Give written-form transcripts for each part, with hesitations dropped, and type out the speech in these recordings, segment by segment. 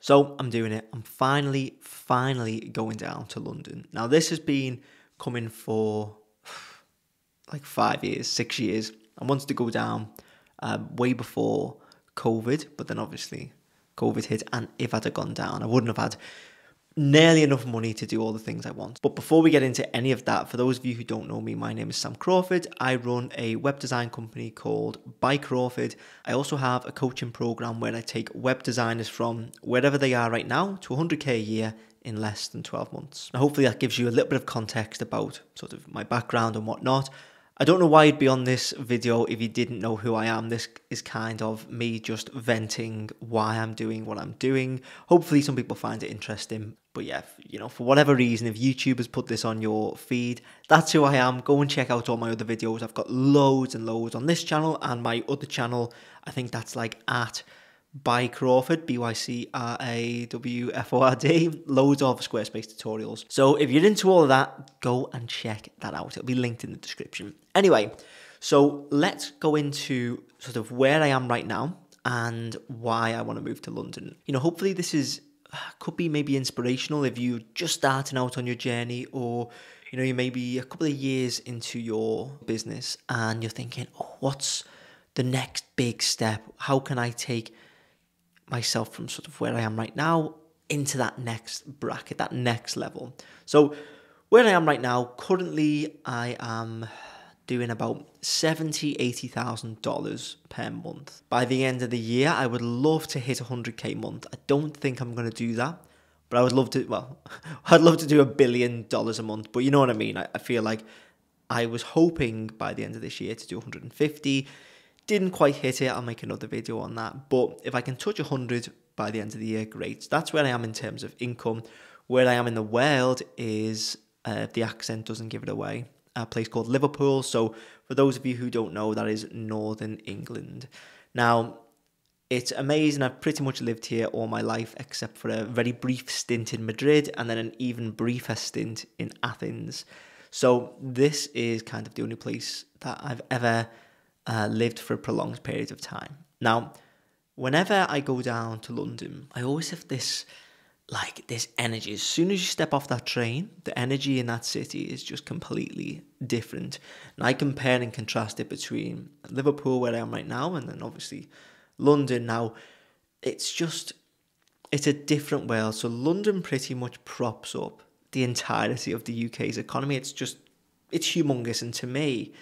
So I'm doing it. I'm finally going down to London. Now this has been coming for like 5 years, 6 years. I wanted to go down way before COVID, but then obviously COVID hit, and if I'd have gone down, I wouldn't have had nearly enough money to do all the things I want. But before we get into any of that, for those of you who don't know me, my name is Sam Crawford. I run a web design company called By Crawford. I also have a coaching program where I take web designers from wherever they are right now to 100k a year in less than 12 months. Now, hopefully that gives you a little bit of context about sort of my background and whatnot. I don't know why you'd be on this video if you didn't know who I am. This is kind of me just venting why I'm doing what I'm doing. Hopefully some people find it interesting. But yeah, you know, for whatever reason, if YouTube has put this on your feed, that's who I am. Go and check out all my other videos. I've got loads and loads on this channel and my other channel. I think that's like at By Crawford, BYCRAWFORD, loads of Squarespace tutorials. So if you're into all of that, go and check that out. It'll be linked in the description. Anyway, so let's go into sort of where I am right now and why I want to move to London. You know, hopefully this could be maybe inspirational if you're just starting out on your journey, or you know, you may be a couple of years into your business and you're thinking, oh, what's the next big step? How can I take myself from sort of where I am right now into that next bracket, that next level? So where I am right now, currently I am doing about $80,000 per month. By the end of the year, I would love to hit 100k a month. I don't think I'm going to do that, but I would love to, well, I'd love to do $1 billion a month, but you know what I mean? I feel like I was hoping by the end of this year to do 150. Didn't quite hit it. I'll make another video on that. But if I can touch 100 by the end of the year, great. That's where I am in terms of income. Where I am in the world is, the accent doesn't give it away, a place called Liverpool. So for those of you who don't know, that is Northern England. Now, it's amazing. I've pretty much lived here all my life, except for a very brief stint in Madrid and then an even briefer stint in Athens. So this is kind of the only place that I've ever lived for a prolonged period of time. Now, whenever I go down to London, I always have this energy. As soon as you step off that train, the energy in that city is just completely different. And I compare and contrast it between Liverpool, where I am right now, and then obviously London. Now, it's a different world. So London pretty much props up the entirety of the UK's economy. It's humongous. And to me,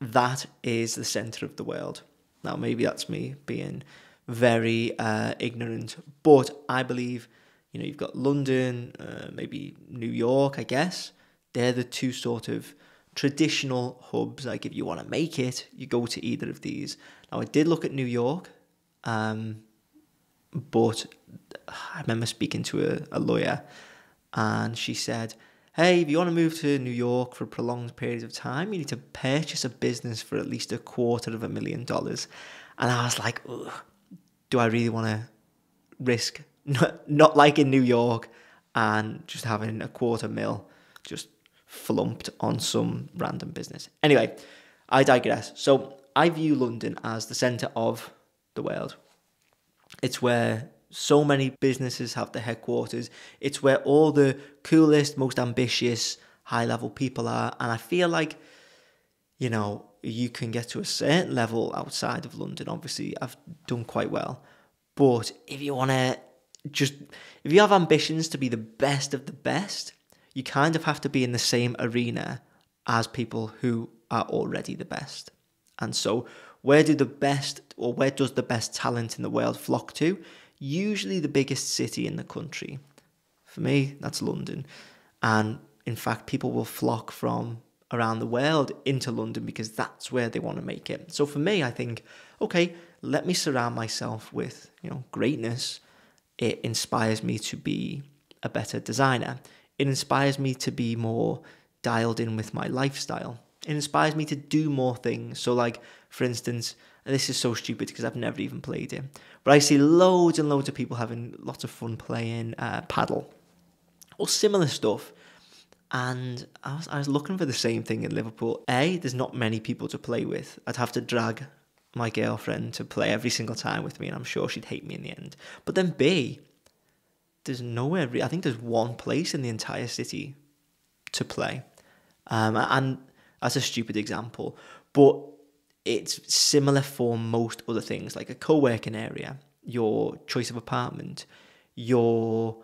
that is the centre of the world. Now, maybe that's me being very ignorant, but I believe, you know, you've got London, maybe New York, I guess. They're the two sort of traditional hubs. Like, if you want to make it, you go to either of these. Now, I did look at New York, but I remember speaking to a lawyer, and she said, hey, if you want to move to New York for a prolonged period of time, you need to purchase a business for at least $250,000. And I was like, ugh, do I really want to risk not like in New York and just having $250,000 just flumped on some random business? Anyway, I digress. So I view London as the centre of the world. It's where so many businesses have their headquarters. It's where all the coolest, most ambitious, high-level people are. And I feel like, you know, you can get to a certain level outside of London. Obviously, I've done quite well. But if you have ambitions to be the best of the best, you kind of have to be in the same arena as people who are already the best. And so where does the best talent in the world flock to? Usually the biggest city in the country. For me, that's London. And in fact, people will flock from around the world into London because that's where they want to make it. So for me, I think, okay, let me surround myself with, you know, greatness. It inspires me to be a better designer. It inspires me to be more dialed in with my lifestyle. It inspires me to do more things. So like, for instance, and this is so stupid because I've never even played it, but I see loads and loads of people having lots of fun playing paddle or similar stuff. And I was looking for the same thing in Liverpool. A, there's not many people to play with. I'd have to drag my girlfriend to play every single time with me, and I'm sure she'd hate me in the end. But then B, there's nowhere. I think there's one place in the entire city to play, and that's a stupid example, but it's similar for most other things, like a co-working area, your choice of apartment, your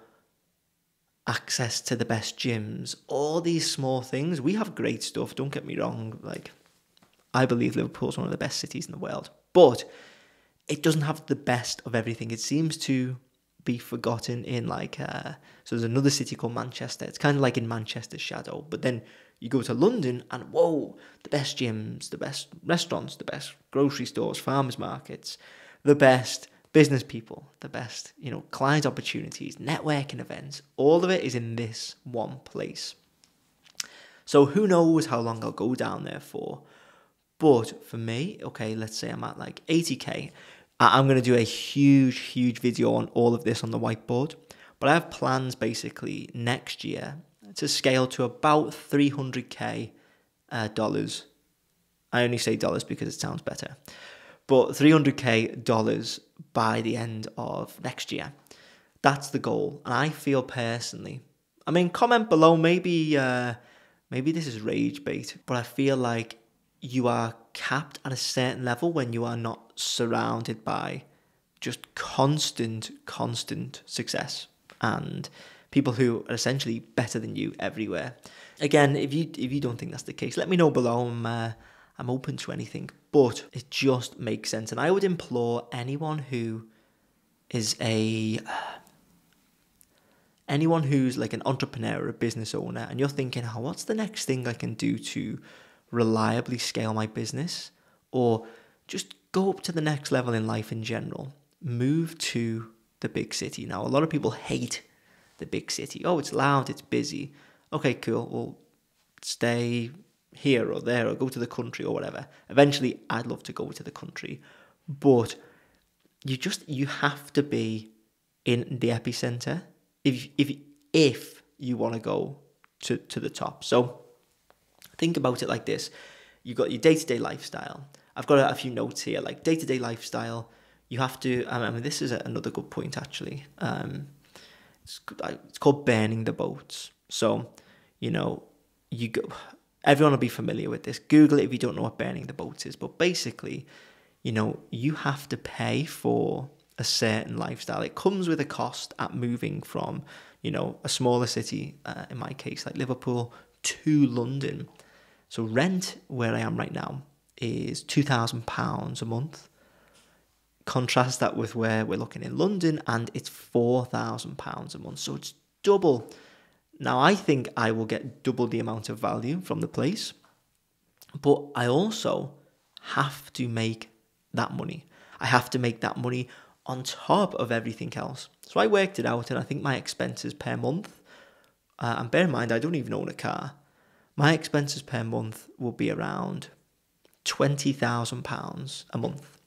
access to the best gyms, all these small things. We have great stuff, don't get me wrong. Like, I believe Liverpool's one of the best cities in the world, but it doesn't have the best of everything. It seems to be forgotten in so there's another city called Manchester. It's kind of like in Manchester's shadow, but then you go to London and whoa, the best gyms, the best restaurants, the best grocery stores, farmers markets, the best business people, the best, client opportunities, networking events. All of it is in this one place. So who knows how long I'll go down there for. But for me, okay, let's say I'm at like 80k. I'm going to do a huge video on all of this on the whiteboard. But I have plans basically next year to scale to about $300k dollars. I only say dollars because it sounds better. But $300k dollars by the end of next year. That's the goal. And I feel personally, I mean, comment below, maybe this is rage bait, but I feel like you are capped at a certain level when you are not surrounded by just constant success and people who are essentially better than you everywhere. Again, if you don't think that's the case, let me know below. I'm open to anything, but it just makes sense. And I would implore anyone who is anyone who's like an entrepreneur or a business owner, and you're thinking, what's the next thing I can do to reliably scale my business, or just go up to the next level in life in general, move to the big city. Now, a lot of people hate the big city. Oh, it's loud, it's busy. Okay, cool. Well, stay here or there or go to the country or whatever. Eventually, I'd love to go to the country, but you have to be in the epicenter if you want to go to the top. So think about it like this. You got your day-to-day lifestyle. I've got a few notes here, like day-to-day lifestyle. You have to, this is another good point actually. It's called burning the boats. So, everyone will be familiar with this. Google it if you don't know what burning the boats is. But basically, you have to pay for a certain lifestyle. It comes with a cost at moving from, a smaller city, in my case, like Liverpool, to London. So rent where I am right now is £2,000 a month. Contrast that with where we're looking in London, and it's £4,000 a month. So it's double. Now, I think I will get double the amount of value from the place, but I also have to make that money. I have to make that money on top of everything else. So I worked it out, and I think my expenses per month, and bear in mind, I don't even own a car. My expenses per month will be around £20,000 a month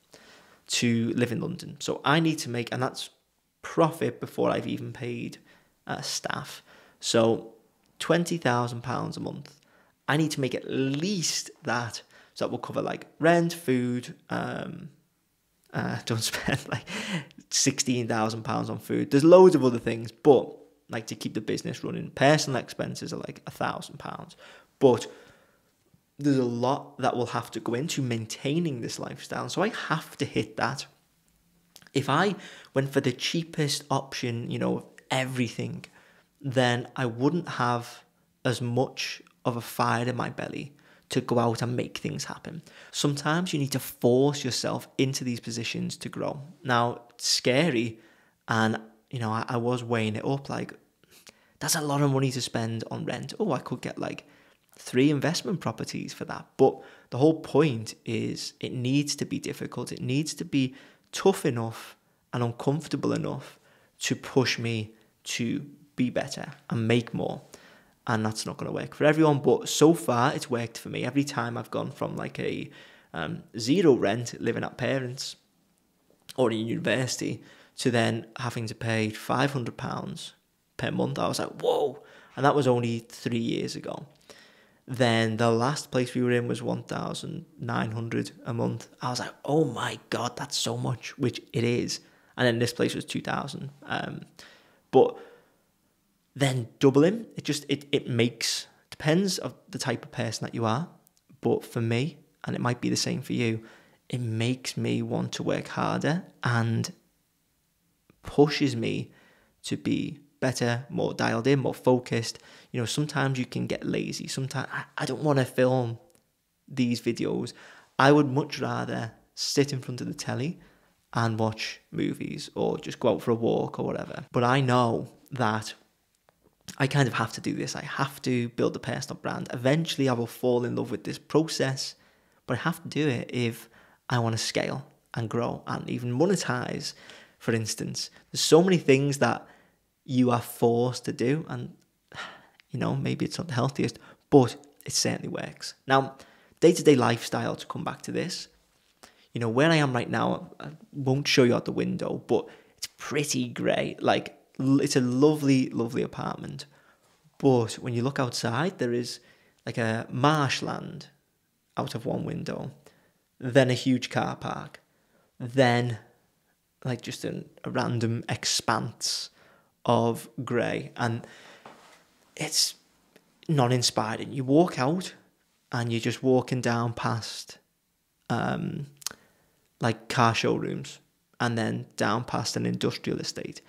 to live in London. So I need to make, and that's profit before I've even paid staff. So £20,000 a month. I need to make at least that. So that will cover like rent, food. Don't spend like £16,000 on food. There's loads of other things, but like to keep the business running, personal expenses are like £1,000. But there's a lot that will have to go into maintaining this lifestyle. So I have to hit that. If I went for the cheapest option, of everything, then I wouldn't have as much of a fire in my belly to go out and make things happen. Sometimes you need to force yourself into these positions to grow. Now, it's scary, and I was weighing it up, like, that's a lot of money to spend on rent. Oh, I could get like 3 investment properties for that. But the whole point is it needs to be difficult. It needs to be tough enough and uncomfortable enough to push me to be better and make more. And that's not going to work for everyone, but so far it's worked for me. Every time I've gone from like a zero rent living at parents or in university to then having to pay £500 per month, I was like, whoa. And that was only 3 years ago. Then the last place we were in was £1,900 a month. I was like, oh my God, that's so much, which it is. And then this place was £2,000. But then doubling, it makes, depends on the type of person that you are. But for me, and it might be the same for you, it makes me want to work harder and pushes me to be better, more dialed in, more focused. Sometimes you can get lazy. Sometimes I don't want to film these videos. I would much rather sit in front of the telly and watch movies or just go out for a walk or whatever. But I know that I kind of have to do this. I have to build a personal brand. Eventually I will fall in love with this process, but I have to do it if I want to scale and grow and even monetize. For instance, there's so many things that you are forced to do, and maybe it's not the healthiest, but it certainly works. Now, day-to-day lifestyle, to come back to this, where I am right now, I won't show you out the window, but it's pretty grey. Like, it's a lovely, lovely apartment. But when you look outside, there is like a marshland out of one window, then a huge car park, then like just a random expanse of grey. And it's not inspiring. You walk out and you're just walking down past like car showrooms, and then down past an industrial estate,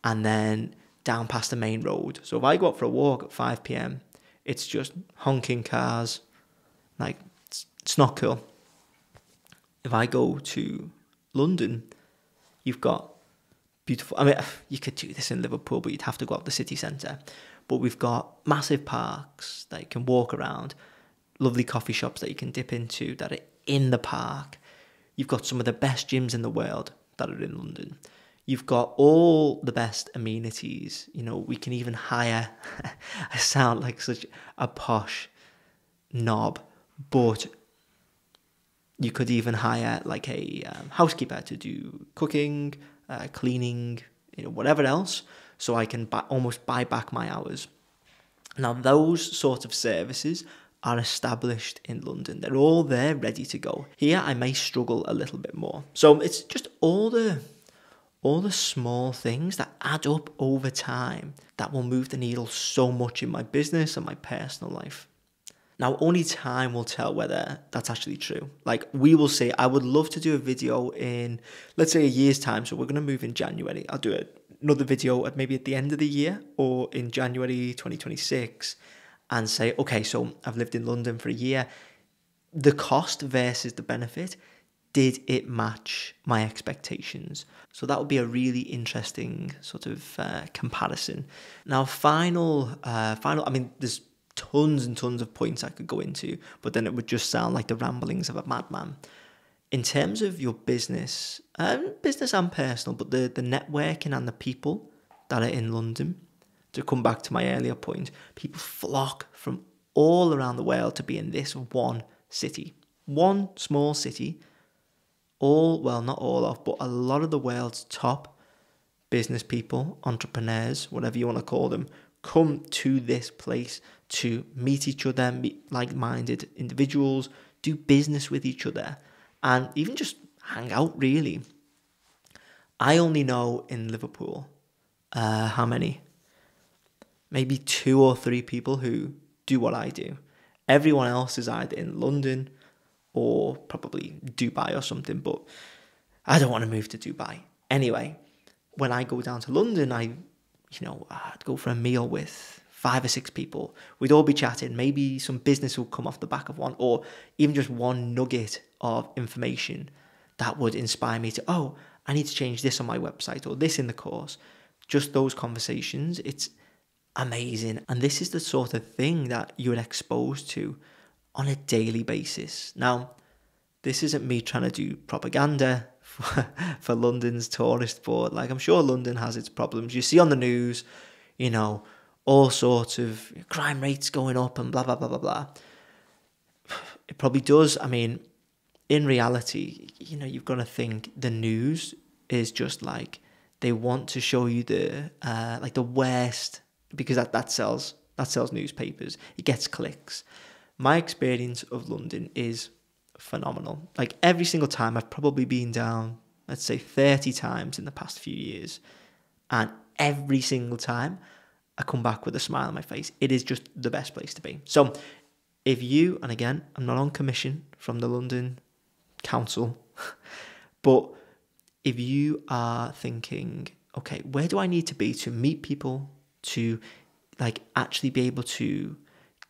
and then down past the main road. So if I go out for a walk at 5 p.m, it's just honking cars. Like, it's not cool. If I go to London, you've got beautiful, I mean, you could do this in Liverpool, but you'd have to go out the city centre. But we've got massive parks that you can walk around, lovely coffee shops that you can dip into that are in the park. You've got some of the best gyms in the world that are in London. You've got all the best amenities. We can even hire, I sound like such a posh knob, but you could even hire like a housekeeper to do cooking, cleaning, whatever else, so I can almost buy back my hours. Now, those sort of services are established in London. They're all there, ready to go. Here, I may struggle a little bit more. So it's just all the small things that add up over time that will move the needle so much in my business and my personal life. Now, only time will tell whether that's actually true. Like, we will see. I would love to do a video in, let's say, a year's time. So we're going to move in January. I'll do another video maybe at the end of the year or in January 2026 and say, okay, so I've lived in London for a year. The cost versus the benefit, did it match my expectations? So that would be a really interesting sort of comparison. Now, final, I mean, there's tons and tons of points I could go into, but then it would just sound like the ramblings of a madman. In terms of your business and personal, but the networking and the people that are in London, to come back to my earlier point, people flock from all around the world to be in this one city, one small city. Not all of, but a lot of the world's top business people, entrepreneurs, whatever you want to call them, come to this place to meet each other, meet like-minded individuals, do business with each other, and even just hang out, really. I only know in Liverpool, how many? Maybe 2 or 3 people who do what I do. Everyone else is either in London or probably Dubai or something, but I don't want to move to Dubai. Anyway, when I go down to London, I'd go for a meal with 5 or 6 people. We'd all be chatting. Maybe some business will come off the back of one, or even just one nugget of information that would inspire me to, oh, I need to change this on my website or this in the course. Just those conversations, it's amazing. And this is the sort of thing that you're exposed to on a daily basis. Now, this isn't me trying to do propaganda for London's tourist board. Like, I'm sure London has its problems. You see on the news, all sorts of crime rates going up and blah, blah, blah, blah, blah. It probably does. I mean, in reality, you've got to think the news is just like, they want to show you the worst, because that sells newspapers. It gets clicks. My experience of London is phenomenal. Like, every single time, I've probably been down, let's say 30 times in the past few years, and every single time I come back with a smile on my face. It is just the best place to be. So if you, and again, I'm not on commission from the London Council, but if you are thinking, okay, where do I need to be to meet people, to like actually be able to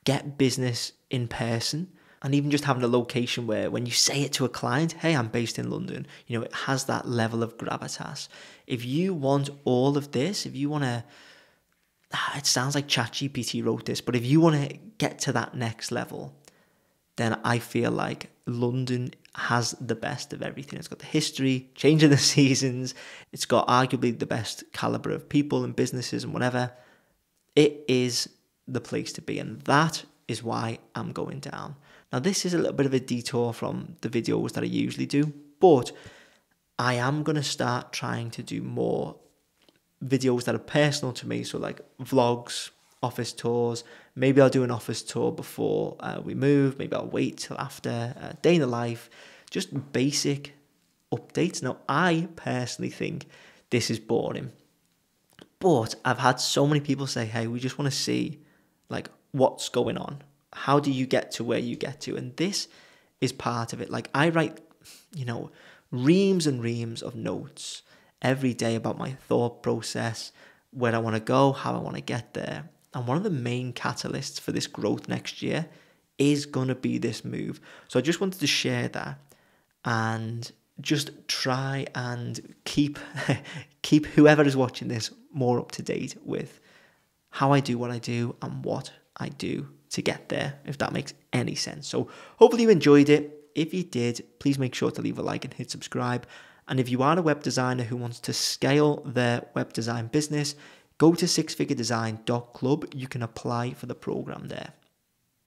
get business in person, and even just having a location where when you say it to a client, hey, I'm based in London, you know, it has that level of gravitas. If you want all of this, if you want to, it sounds like ChatGPT wrote this, but if you want to get to that next level, then I feel like London has the best of everything. It's got the history, changing the seasons. It's got arguably the best caliber of people and businesses and whatever. It is the place to be, and that is why I'm going down. Now, this is a little bit of a detour from the videos that I usually do, but I am going to start trying to do more videos that are personal to me. So like vlogs, office tours. Maybe I'll do an office tour before we move. Maybe I'll wait till after, day in the life. Just basic updates. Now, I personally think this is boring, but I've had so many people say, hey, we just want to see like what's going on. How do you get to where you get to? And this is part of it. Like I write, you know, reams and reams of notes every day about my thought process, where I want to go, how I want to get there. And one of the main catalysts for this growth next year is going to be this move. So I just wanted to share that and just try and keep whoever is watching this more up to date with how I do what I do and what I do to get there, if that makes any sense. So hopefully you enjoyed it. If you did, please make sure to leave a like and hit subscribe. And if you are a web designer who wants to scale their web design business, go to sixfiguredesign.club. You can apply for the program there.